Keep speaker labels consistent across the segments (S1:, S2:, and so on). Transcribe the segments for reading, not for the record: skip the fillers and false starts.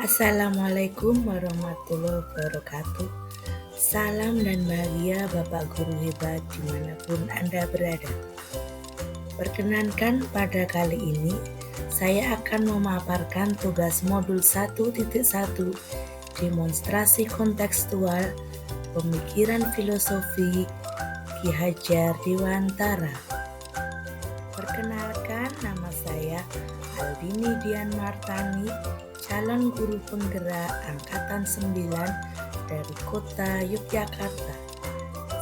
S1: Assalamualaikum warahmatullahi wabarakatuh. Salam dan bahagia Bapak Guru hebat dimanapun Anda berada. Perkenankan pada kali ini saya akan memaparkan tugas modul 1.1 demonstrasi kontekstual pemikiran filosofi Ki Hajar Dewantara. Perkenalkan, nama saya Aldini Dian Martani, calon guru penggerak angkatan 9 dari kota Yogyakarta.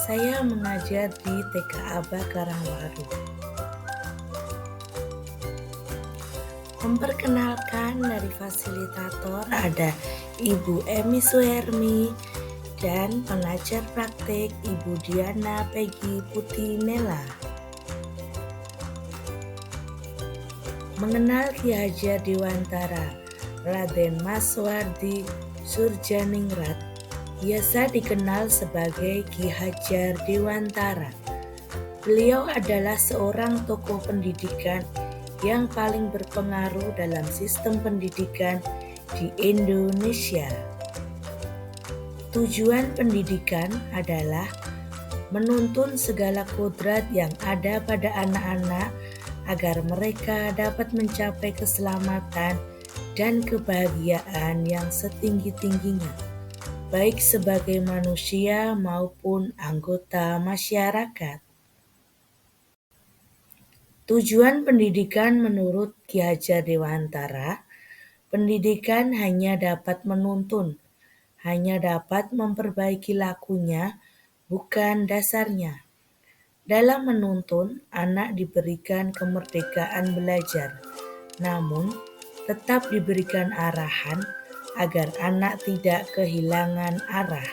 S1: Saya mengajar di TK Aba Karangwaru. Memperkenalkan, dari fasilitator ada Ibu Emi Suhermi dan pengajar praktek Ibu Diana Peggy Putinela. Mengenal Ki Hajar Dewantara, Raden Maswardi Surjaningrat, biasa dikenal sebagai Ki Hajar Dewantara. Beliau adalah seorang tokoh pendidikan yang paling berpengaruh dalam sistem pendidikan di Indonesia. Tujuan pendidikan adalah menuntun segala kodrat yang ada pada anak-anak agar mereka dapat mencapai keselamatan dan kebahagiaan yang setinggi-tingginya, baik sebagai manusia maupun anggota masyarakat. Tujuan pendidikan menurut Ki Hajar Dewantara, pendidikan hanya dapat menuntun, hanya dapat memperbaiki lakunya, bukan dasarnya. Dalam menuntun, anak diberikan kemerdekaan belajar, namun tetap diberikan arahan agar anak tidak kehilangan arah.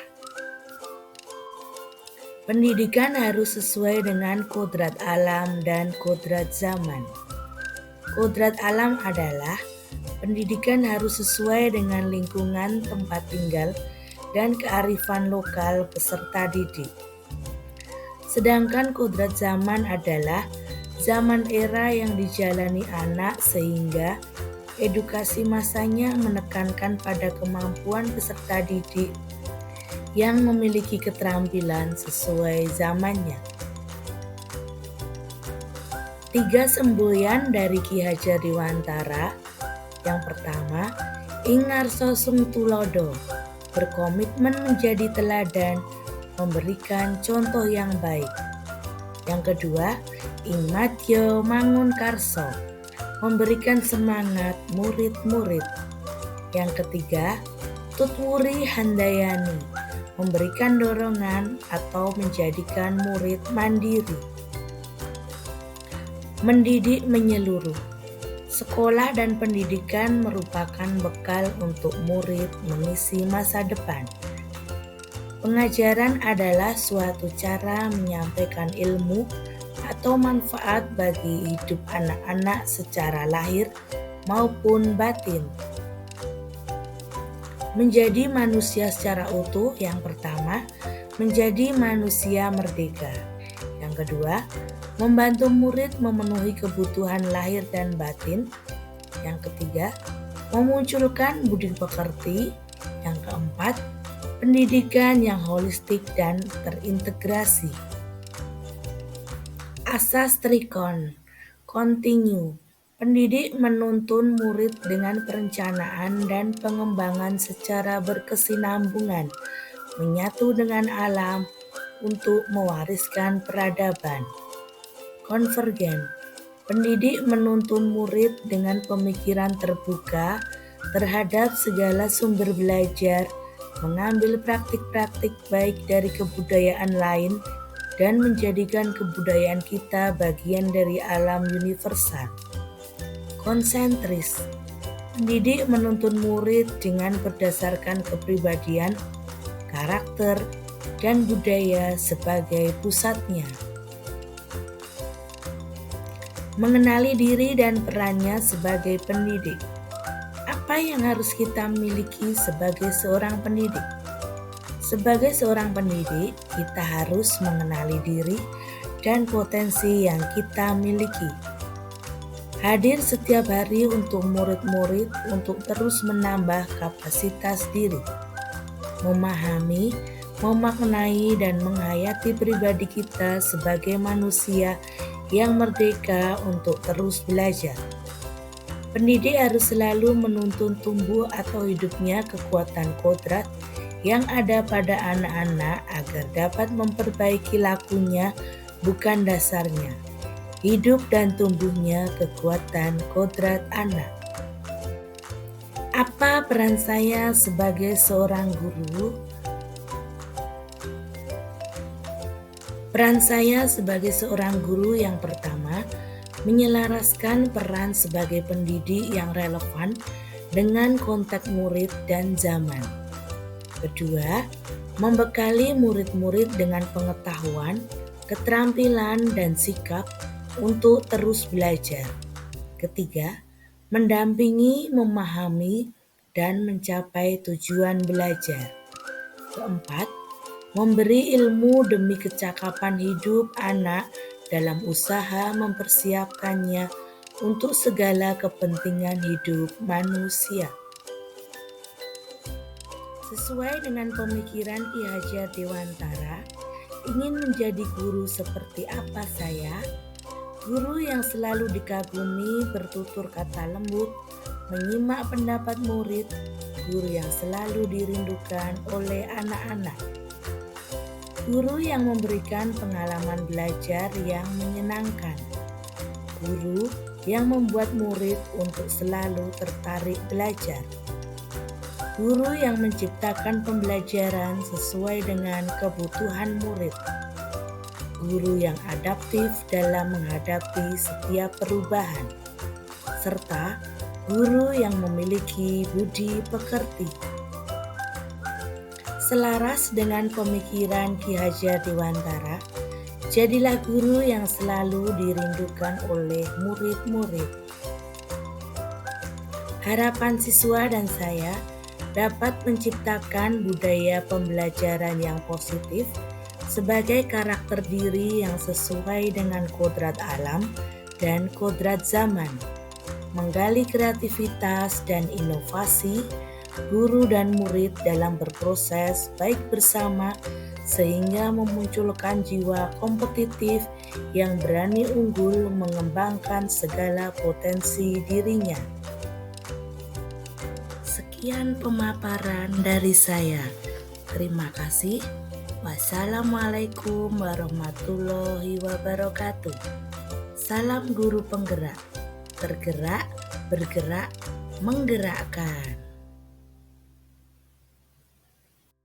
S1: Pendidikan harus sesuai dengan kodrat alam dan kodrat zaman. Kodrat alam adalah pendidikan harus sesuai dengan lingkungan tempat tinggal dan kearifan lokal peserta didik. Sedangkan kodrat zaman adalah zaman era yang dijalani anak sehingga edukasi masanya menekankan pada kemampuan peserta didik yang memiliki keterampilan sesuai zamannya. 3 semboyan dari Ki Hajar Dewantara. Yang pertama, ing ngarsa sung tulodo, berkomitmen menjadi teladan, memberikan contoh yang baik. Yang kedua, ing madya mangun karso, memberikan semangat murid-murid. Yang ketiga, tutwuri handayani, memberikan dorongan atau menjadikan murid mandiri. Mendidik menyeluruh. Sekolah dan pendidikan merupakan bekal untuk murid mengisi masa depan. Pengajaran adalah suatu cara menyampaikan ilmu atau manfaat bagi hidup anak-anak secara lahir maupun batin. Menjadi manusia secara utuh, yang pertama, menjadi manusia merdeka. Yang kedua, membantu murid memenuhi kebutuhan lahir dan batin. Yang ketiga, memunculkan budi pekerti. Yang keempat, pendidikan yang holistik dan terintegrasi. Asas Trikon, continue. Pendidik menuntun murid dengan perencanaan dan pengembangan secara berkesinambungan, menyatu dengan alam untuk mewariskan peradaban. Konvergen, pendidik menuntun murid dengan pemikiran terbuka terhadap segala sumber belajar, mengambil praktik-praktik baik dari kebudayaan lain dan menjadikan kebudayaan kita bagian dari alam universal. Konsentris, pendidik menuntun murid dengan berdasarkan kepribadian, karakter, dan budaya sebagai pusatnya. Mengenali diri dan perannya sebagai pendidik. Apa yang harus kita miliki sebagai seorang pendidik? Sebagai seorang pendidik, kita harus mengenali diri dan potensi yang kita miliki. Hadir setiap hari untuk murid-murid untuk terus menambah kapasitas diri, memahami, memaknai, dan menghayati pribadi kita sebagai manusia yang merdeka untuk terus belajar. Pendidik harus selalu menuntun tumbuh atau hidupnya kekuatan kodrat yang ada pada anak-anak agar dapat memperbaiki lakunya, bukan dasarnya. Hidup dan tumbuhnya kekuatan kodrat anak. Apa peran saya sebagai seorang guru? Peran saya sebagai seorang guru yang pertama, menyelaraskan peran sebagai pendidik yang relevan dengan konteks murid dan zaman. Kedua, membekali murid-murid dengan pengetahuan, keterampilan, dan sikap untuk terus belajar. Ketiga, mendampingi, memahami, dan mencapai tujuan belajar. Keempat, memberi ilmu demi kecakapan hidup anak dalam usaha mempersiapkannya untuk segala kepentingan hidup manusia. Sesuai dengan pemikiran Ki Hajar Dewantara, ingin menjadi guru seperti apa saya? Guru yang selalu dikagumi, bertutur kata lembut, menyimak pendapat murid, guru yang selalu dirindukan oleh anak-anak. Guru yang memberikan pengalaman belajar yang menyenangkan. Guru yang membuat murid untuk selalu tertarik belajar. Guru yang menciptakan pembelajaran sesuai dengan kebutuhan murid. Guru yang adaptif dalam menghadapi setiap perubahan, serta guru yang memiliki budi pekerti. Selaras dengan pemikiran Ki Hajar Dewantara, jadilah guru yang selalu dirindukan oleh murid-murid. Harapan siswa dan saya dapat menciptakan budaya pembelajaran yang positif sebagai karakter diri yang sesuai dengan kodrat alam dan kodrat zaman, menggali kreativitas dan inovasi guru dan murid dalam berproses baik bersama sehingga memunculkan jiwa kompetitif yang berani unggul mengembangkan segala potensi dirinya. Sekian pemaparan dari saya. Terima kasih. Wassalamualaikum warahmatullahi wabarakatuh. Salam guru penggerak, tergerak, bergerak, menggerakkan.